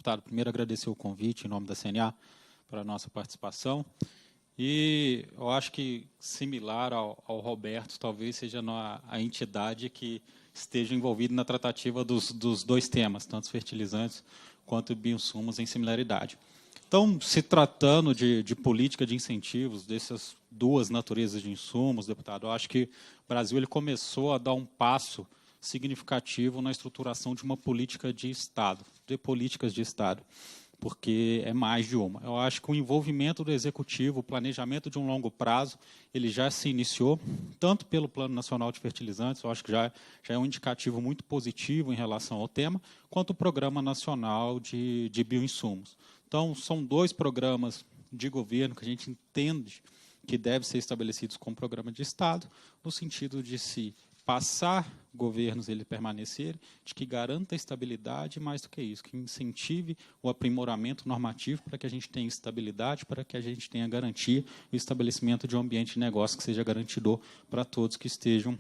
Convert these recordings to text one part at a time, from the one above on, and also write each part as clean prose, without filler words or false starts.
Deputado, primeiro agradecer o convite em nome da CNA para a nossa participação. E eu acho que, similar ao Roberto, talvez seja a entidade que esteja envolvida na tratativa dos dois temas, tanto os fertilizantes quanto bioinsumos em similaridade. Então, se tratando de política de incentivos dessas duas naturezas de insumos, deputado, eu acho que o Brasil ele começou a dar um passo significativo na estruturação de uma política de Estado, de políticas de Estado, porque é mais de uma. Eu acho que o envolvimento do Executivo, o planejamento de um longo prazo, ele já se iniciou, tanto pelo Plano Nacional de Fertilizantes, eu acho que já é um indicativo muito positivo em relação ao tema, quanto o Programa Nacional de Bioinsumos. Então, são dois programas de governo que a gente entende que devem ser estabelecidos como programa de Estado, no sentido de se passar governos ele permanecer, de que garanta a estabilidade, mais do que isso, que incentive o aprimoramento normativo para que a gente tenha estabilidade, para que a gente tenha garantia e o estabelecimento de um ambiente de negócio que seja garantidor para todos que estejam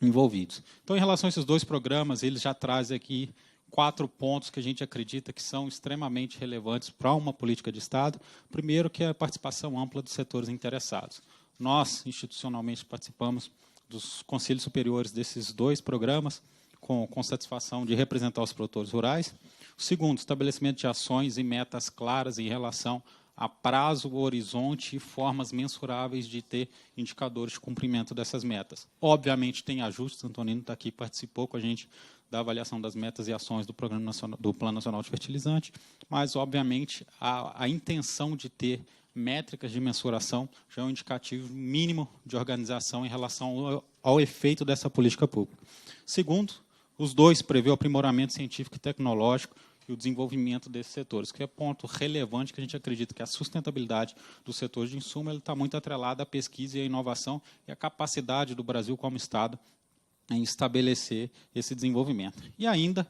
envolvidos. Então, em relação a esses dois programas, eles já trazem aqui 4 pontos que a gente acredita que são extremamente relevantes para uma política de Estado. Primeiro, que é a participação ampla dos setores interessados. Nós, institucionalmente, participamos dos conselhos superiores desses dois programas, com satisfação de representar os produtores rurais. O segundo, estabelecimento de ações e metas claras em relação a prazo, horizonte e formas mensuráveis de ter indicadores de cumprimento dessas metas. Obviamente, tem ajustes, Antonino está aqui, participou com a gente da avaliação das metas e ações do Programa Nacional, do Plano Nacional de Fertilizante, mas, obviamente, a intenção de ter métricas de mensuração já é um indicativo mínimo de organização em relação ao efeito dessa política pública. Segundo, os dois prevê o aprimoramento científico e tecnológico e o desenvolvimento desses setores, que é ponto relevante que a gente acredita que a sustentabilidade do setor de insumo está muito atrelada à pesquisa e à inovação e à capacidade do Brasil como Estado em estabelecer esse desenvolvimento. E ainda,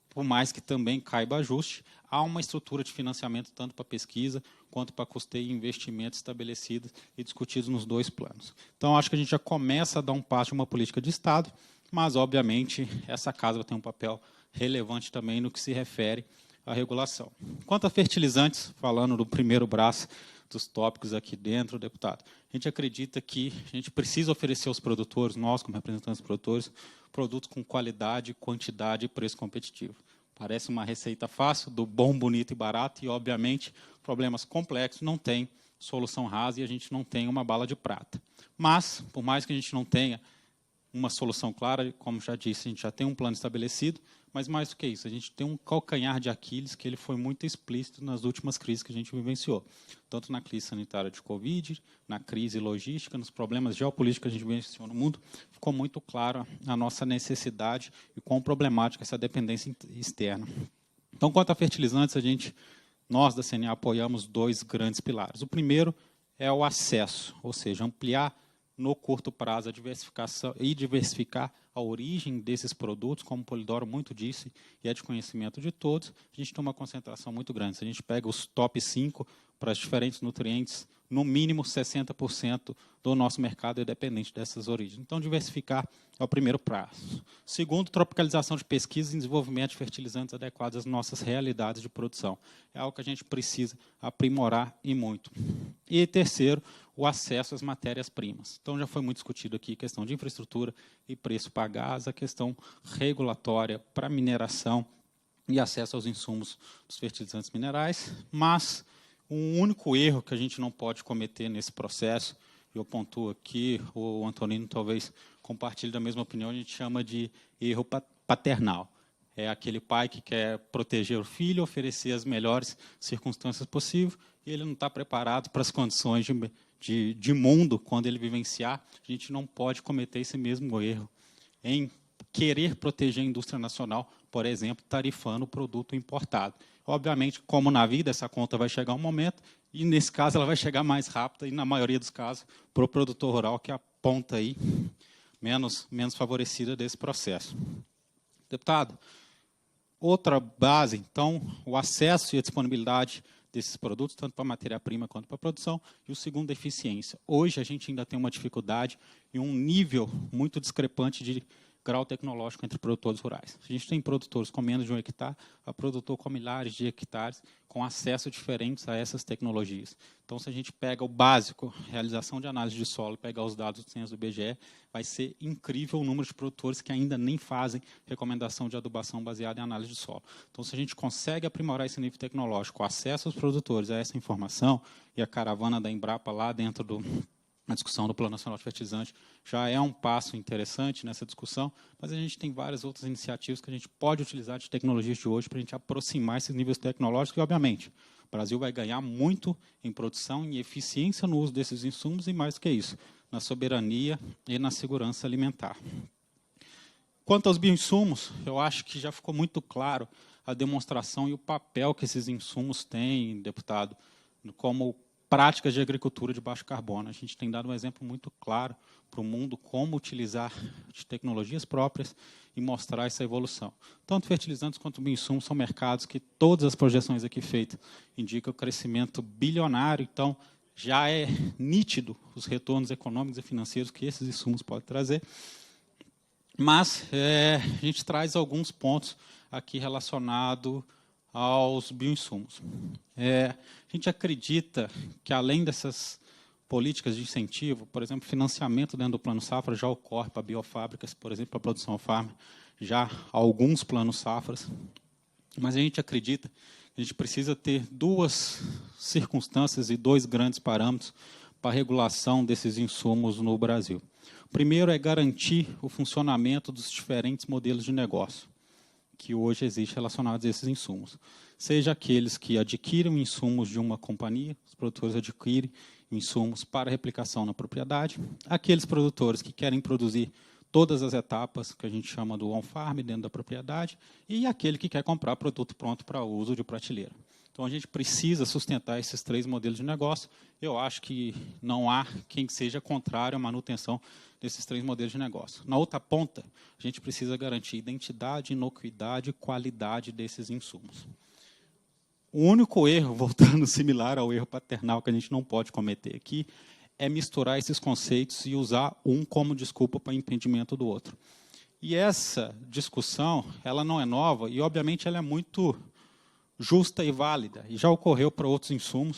por mais que também caiba ajuste, há uma estrutura de financiamento tanto para pesquisa quanto para custeio e investimento estabelecidos e discutidos nos dois planos. Então, acho que a gente já começa a dar um passo de uma política de Estado, mas, obviamente, essa casa tem um papel relevante também no que se refere à regulação. Quanto a fertilizantes, falando do primeiro braço dos tópicos aqui dentro, deputado, a gente acredita que a gente precisa oferecer aos produtores, nós como representantes dos produtores, produtos com qualidade, quantidade e preço competitivo. Parece uma receita fácil, do bom, bonito e barato, e, obviamente, problemas complexos não têm solução rasa e a gente não tem uma bala de prata. Mas, por mais que a gente não tenha uma solução clara, como já disse, a gente já tem um plano estabelecido, mas mais do que isso, a gente tem um calcanhar de Aquiles que ele foi muito explícito nas últimas crises que a gente vivenciou, tanto na crise sanitária de Covid, na crise logística, nos problemas geopolíticos que a gente vivenciou no mundo, ficou muito clara a nossa necessidade e quão problemática essa dependência externa. Então, quanto a fertilizantes, nós da CNA apoiamos 2 grandes pilares. O primeiro é o acesso, ou seja, ampliar no curto prazo a diversificação e diversificar a origem desses produtos, como o Polidoro muito disse, e é de conhecimento de todos, a gente tem uma concentração muito grande. Se a gente pega os top 5 para os diferentes nutrientes, no mínimo 60% do nosso mercado é dependente dessas origens. Então, diversificar é o primeiro prazo. Segundo, tropicalização de pesquisa e desenvolvimento de fertilizantes adequados às nossas realidades de produção. É algo que a gente precisa aprimorar e muito. E terceiro, o acesso às matérias-primas. Então, já foi muito discutido aqui a questão de infraestrutura e preço para gás, a questão regulatória para mineração e acesso aos insumos dos fertilizantes minerais, mas um único erro que a gente não pode cometer nesse processo, eu pontuo aqui, o Antonino talvez compartilhe da mesma opinião, a gente chama de erro paternal. É aquele pai que quer proteger o filho, oferecer as melhores circunstâncias possíveis, e ele não está preparado para as condições de mundo, quando ele vivenciar. A gente não pode cometer esse mesmo erro em querer proteger a indústria nacional, por exemplo, tarifando o produto importado. Obviamente, como na vida, essa conta vai chegar um momento, e nesse caso ela vai chegar mais rápida, e na maioria dos casos, para o produtor rural, que é a ponta aí menos favorecida desse processo. Deputado, outra base, então, o acesso e a disponibilidade desses produtos, tanto para matéria-prima quanto para a produção, e o segundo, eficiência. Hoje, a gente ainda tem uma dificuldade e um nível muito discrepante de grau tecnológico entre produtores rurais. A gente tem produtores com menos de 1 hectare, a produtor com milhares de hectares, com acesso diferentes a essas tecnologias. Então, se a gente pega o básico, realização de análise de solo, pegar os dados do censo do IBGE, vai ser incrível o número de produtores que ainda nem fazem recomendação de adubação baseada em análise de solo. Então, se a gente consegue aprimorar esse nível tecnológico, o acesso aos produtores a essa informação, e a caravana da Embrapa lá dentro na discussão do Plano Nacional de Fertilizante já é um passo interessante nessa discussão, mas a gente tem várias outras iniciativas que a gente pode utilizar de tecnologias de hoje para a gente aproximar esses níveis tecnológicos e, obviamente, o Brasil vai ganhar muito em produção e eficiência no uso desses insumos e, mais do que isso, na soberania e na segurança alimentar. Quanto aos bioinsumos, eu acho que já ficou muito claro a demonstração e o papel que esses insumos têm, deputado, como práticas de agricultura de baixo carbono. A gente tem dado um exemplo muito claro para o mundo como utilizar de tecnologias próprias e mostrar essa evolução. Tanto fertilizantes quanto bioinsumos são mercados que todas as projeções aqui feitas indicam o crescimento bilionário, então já é nítido os retornos econômicos e financeiros que esses insumos podem trazer. Mas a gente traz alguns pontos aqui relacionados aos bioinsumos. A gente acredita que, além dessas políticas de incentivo, por exemplo, financiamento dentro do Plano Safra já ocorre para biofábricas, por exemplo, para a produção farm, já há alguns planos safras, mas a gente acredita que a gente precisa ter duas circunstâncias e dois grandes parâmetros para a regulação desses insumos no Brasil. O primeiro é garantir o funcionamento dos diferentes modelos de negócio que hoje existem relacionados a esses insumos. Seja aqueles que adquirem insumos de uma companhia, os produtores adquirem insumos para replicação na propriedade, aqueles produtores que querem produzir todas as etapas que a gente chama do on-farm dentro da propriedade, e aquele que quer comprar produto pronto para uso de prateleira. Então, a gente precisa sustentar esses três modelos de negócio. Eu acho que não há quem seja contrário à manutenção desses três modelos de negócio. Na outra ponta, a gente precisa garantir identidade, inocuidade e qualidade desses insumos. O único erro, voltando similar ao erro paternal que a gente não pode cometer aqui, é misturar esses conceitos e usar um como desculpa para impedimento do outro. E essa discussão, ela não é nova e, obviamente, ela é muito justa e válida, e já ocorreu para outros insumos.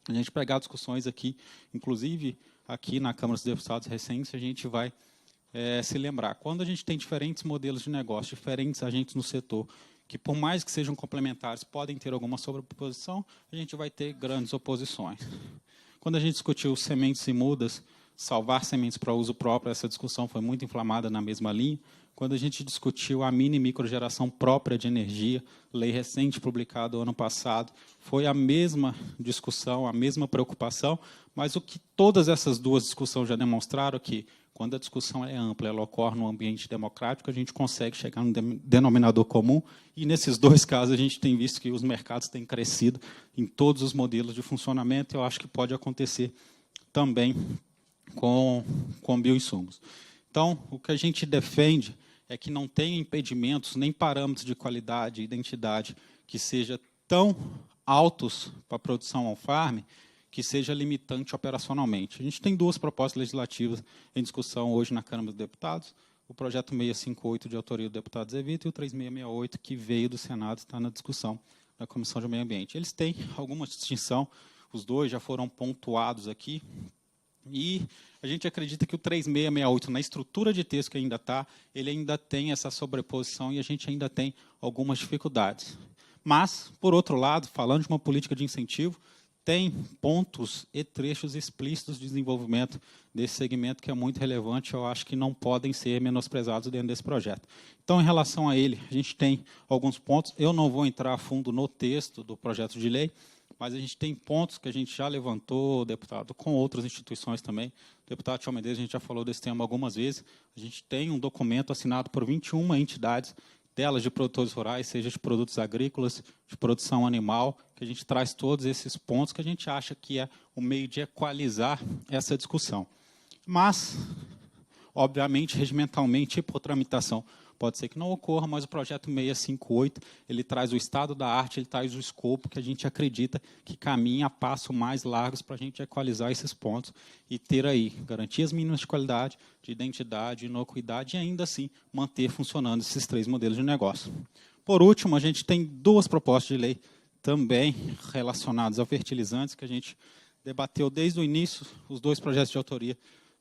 A gente pegar discussões aqui, inclusive aqui na Câmara dos Deputados recentes, a gente vai se lembrar. Quando a gente tem diferentes modelos de negócio, diferentes agentes no setor, que por mais que sejam complementares, podem ter alguma sobreposição, a gente vai ter grandes oposições. Quando a gente discutiu sementes e mudas, salvar sementes para uso próprio, essa discussão foi muito inflamada na mesma linha. Quando a gente discutiu a mini e microgeração própria de energia, lei recente publicada ano passado, foi a mesma discussão, a mesma preocupação, mas o que todas essas duas discussões já demonstraram é que, quando a discussão é ampla, ela ocorre num ambiente democrático, a gente consegue chegar num denominador comum, e nesses dois casos a gente tem visto que os mercados têm crescido em todos os modelos de funcionamento, e eu acho que pode acontecer também com bioinsumos. Então, o que a gente defende é que não tenha impedimentos, nem parâmetros de qualidade e identidade que sejam tão altos para a produção on-farm, que seja limitante operacionalmente. A gente tem duas propostas legislativas em discussão hoje na Câmara dos Deputados, o projeto 658, de autoria do deputado Zé Vitor, e o 3668, que veio do Senado, está na discussão da Comissão de Meio Ambiente. Eles têm alguma distinção, os dois já foram pontuados aqui, e a gente acredita que o 3668, na estrutura de texto que ainda está, ele ainda tem essa sobreposição e a gente ainda tem algumas dificuldades. Mas, por outro lado, falando de uma política de incentivo, tem pontos e trechos explícitos de desenvolvimento desse segmento que é muito relevante, eu acho que não podem ser menosprezados dentro desse projeto. Então, em relação a ele, a gente tem alguns pontos, eu não vou entrar a fundo no texto do projeto de lei, mas a gente tem pontos que a gente já levantou, deputado, com outras instituições também. O deputado Tchau Medeiros, a gente já falou desse tema algumas vezes. A gente tem um documento assinado por 21 entidades, delas de produtores rurais, seja de produtos agrícolas, de produção animal, que a gente traz todos esses pontos que a gente acha que é o meio de equalizar essa discussão. Mas, obviamente, regimentalmente e por tramitação pode ser que não ocorra, mas o projeto 658, ele traz o estado da arte, ele traz o escopo que a gente acredita que caminha a passo mais largos para a gente equalizar esses pontos e ter aí garantias mínimas de qualidade, de identidade, de inocuidade e ainda assim manter funcionando esses 3 modelos de negócio. Por último, a gente tem 2 propostas de lei também relacionadas a fertilizantes que a gente debateu desde o início, os 2 projetos de autoria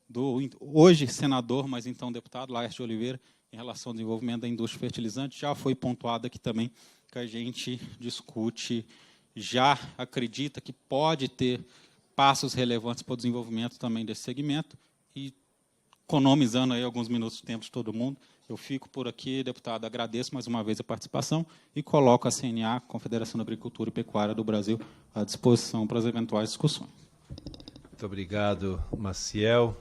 do hoje senador, mas então deputado Laércio de Oliveira, em relação ao desenvolvimento da indústria fertilizante. Já foi pontuado aqui também que a gente discute, já acredita que pode ter passos relevantes para o desenvolvimento também desse segmento e, economizando aí alguns minutos de tempo de todo mundo, eu fico por aqui, deputado, agradeço mais uma vez a participação e coloco a CNA, Confederação da Agricultura e Pecuária do Brasil, à disposição para as eventuais discussões. Muito obrigado, Maciel.